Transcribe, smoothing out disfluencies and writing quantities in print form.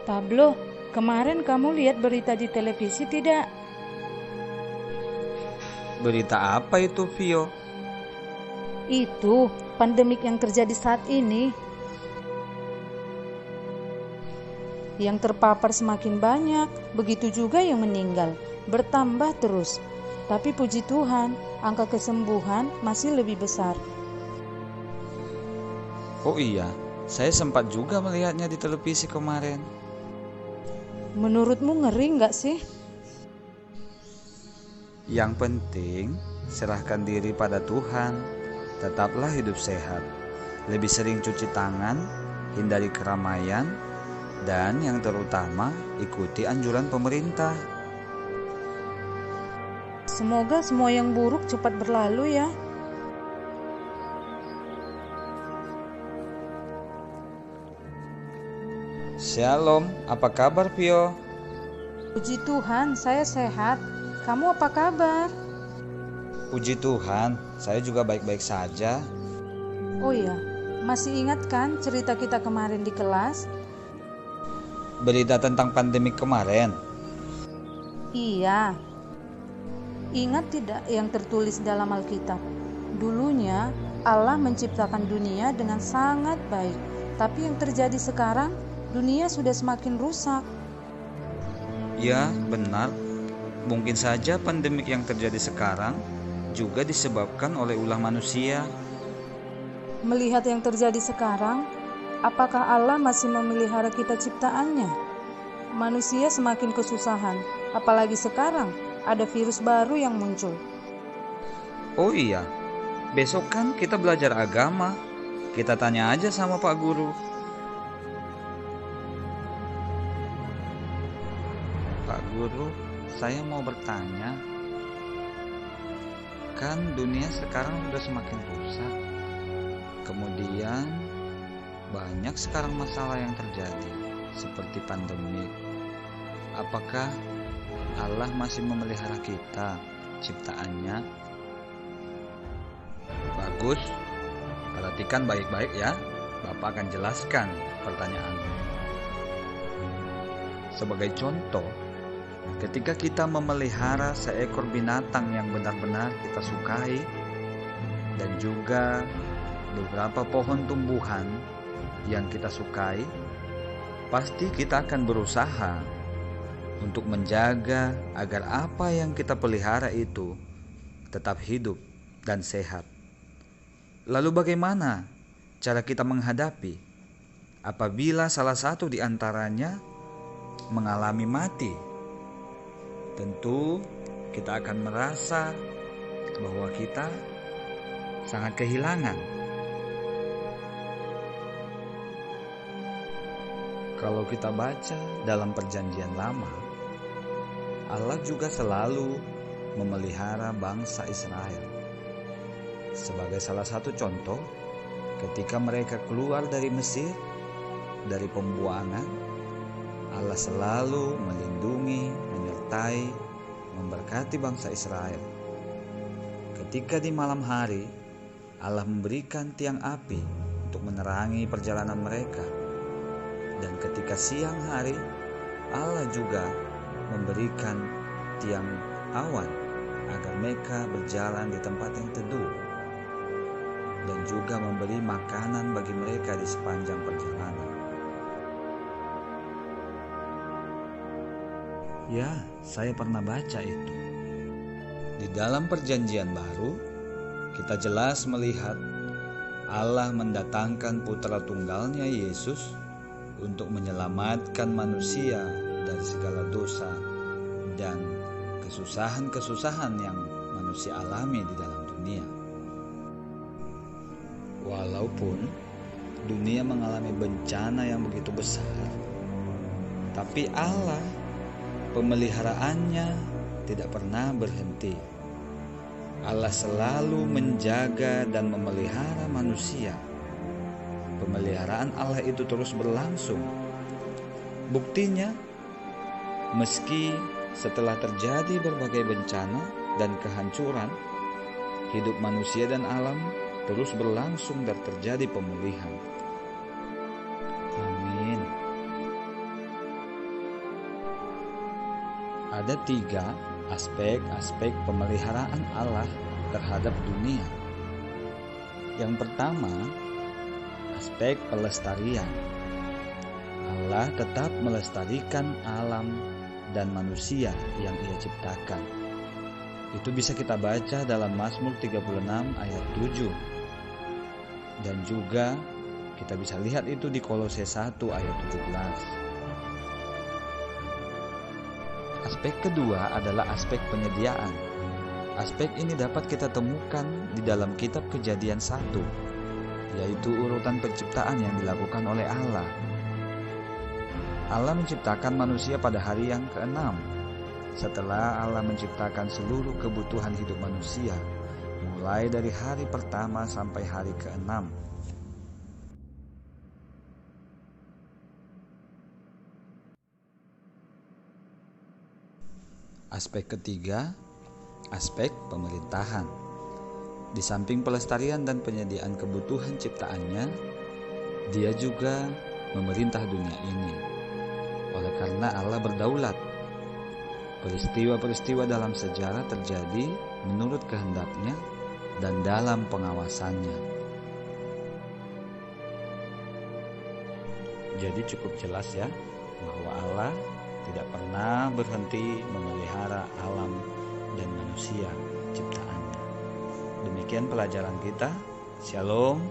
Pablo, kemarin kamu lihat berita di televisi tidak? Berita apa itu, Vio? Itu pandemik yang terjadi saat ini. Yang terpapar semakin banyak, begitu juga yang meninggal, bertambah terus. Tapi puji Tuhan, angka kesembuhan masih lebih besar. Oh iya, saya sempat juga melihatnya di televisi kemarin. Menurutmu ngeri nggak sih? Yang penting, serahkan diri pada Tuhan. Tetaplah hidup sehat. Lebih sering cuci tangan, hindari keramaian, dan yang terutama, ikuti anjuran pemerintah. Semoga semua yang buruk cepat berlalu ya. Shalom, apa kabar, Vio? Puji Tuhan, saya sehat. Kamu apa kabar? Puji Tuhan, saya juga baik-baik saja. Oh iya, masih ingat kan cerita kita kemarin di kelas? Berita tentang pandemi kemarin. Iya, ingat tidak yang tertulis dalam Alkitab? Dulunya Allah menciptakan dunia dengan sangat baik, tapi yang terjadi sekarang, dunia sudah semakin rusak. Ya, benar. Mungkin saja pandemik yang terjadi sekarang juga disebabkan oleh ulah manusia. Melihat yang terjadi sekarang, apakah Allah masih memelihara kita ciptaannya? Manusia semakin kesusahan, apalagi sekarang ada virus baru yang muncul. Oh iya, besok kan kita belajar agama. Kita tanya aja sama Pak Guru. Pak Guru, saya mau bertanya. Kan dunia sekarang sudah semakin rusak. Kemudian banyak sekarang masalah yang terjadi, seperti pandemik. Apakah Allah masih memelihara kita, ciptaannya? Bagus, perhatikan baik-baik ya. Bapak akan jelaskan pertanyaanmu. Sebagai contoh, ketika kita memelihara seekor binatang yang benar-benar kita sukai, dan juga beberapa pohon tumbuhan yang kita sukai, pasti kita akan berusaha untuk menjaga agar apa yang kita pelihara itu tetap hidup dan sehat. Lalu bagaimana cara kita menghadapi apabila salah satu di antaranya mengalami mati? Tentu kita akan merasa bahwa kita sangat kehilangan. Kalau kita baca dalam Perjanjian Lama, Allah juga selalu memelihara bangsa Israel. Sebagai salah satu contoh, ketika mereka keluar dari Mesir, dari pembuangan, Allah selalu melindungi, menyertai, memberkati bangsa Israel. Ketika di malam hari, Allah memberikan tiang api untuk menerangi perjalanan mereka. Dan ketika siang hari, Allah juga memberikan tiang awan agar mereka berjalan di tempat yang teduh, dan juga memberi makanan bagi mereka di sepanjang perjalanan. Ya, saya pernah baca itu. Di dalam Perjanjian Baru, kita jelas melihat Allah mendatangkan putra tunggalnya Yesus untuk menyelamatkan manusia dari segala dosa dan kesusahan-kesusahan yang manusia alami di dalam dunia. Walaupun dunia mengalami bencana yang begitu besar, tapi Allah, pemeliharaannya tidak pernah berhenti. Allah selalu menjaga dan memelihara manusia. Pemeliharaan Allah itu terus berlangsung. Buktinya, meski setelah terjadi berbagai bencana dan kehancuran, hidup manusia dan alam terus berlangsung dan terjadi pemulihan. Amin. Ada 3 aspek-aspek pemeliharaan Allah terhadap dunia. Yang pertama, aspek pelestarian. Allah tetap melestarikan alam dan manusia yang Ia ciptakan. Itu bisa kita baca dalam Mazmur 36 ayat 7. Dan juga kita bisa lihat itu di Kolose 1 ayat 17. Aspek kedua adalah aspek penyediaan. Aspek ini dapat kita temukan di dalam kitab Kejadian 1, yaitu urutan penciptaan yang dilakukan oleh Allah. Allah menciptakan manusia pada hari yang ke-6, setelah Allah menciptakan seluruh kebutuhan hidup manusia, mulai dari hari pertama sampai hari ke-6. Aspek ketiga, aspek pemerintahan. Di samping pelestarian dan penyediaan kebutuhan ciptaannya, Dia juga memerintah dunia ini. Oleh karena Allah berdaulat, peristiwa-peristiwa dalam sejarah terjadi menurut kehendaknya dan dalam pengawasannya. Jadi cukup jelas ya, bahwa Allah tidak pernah berhenti memelihara alam dan manusia ciptaannya. Demikian pelajaran kita. Shalom.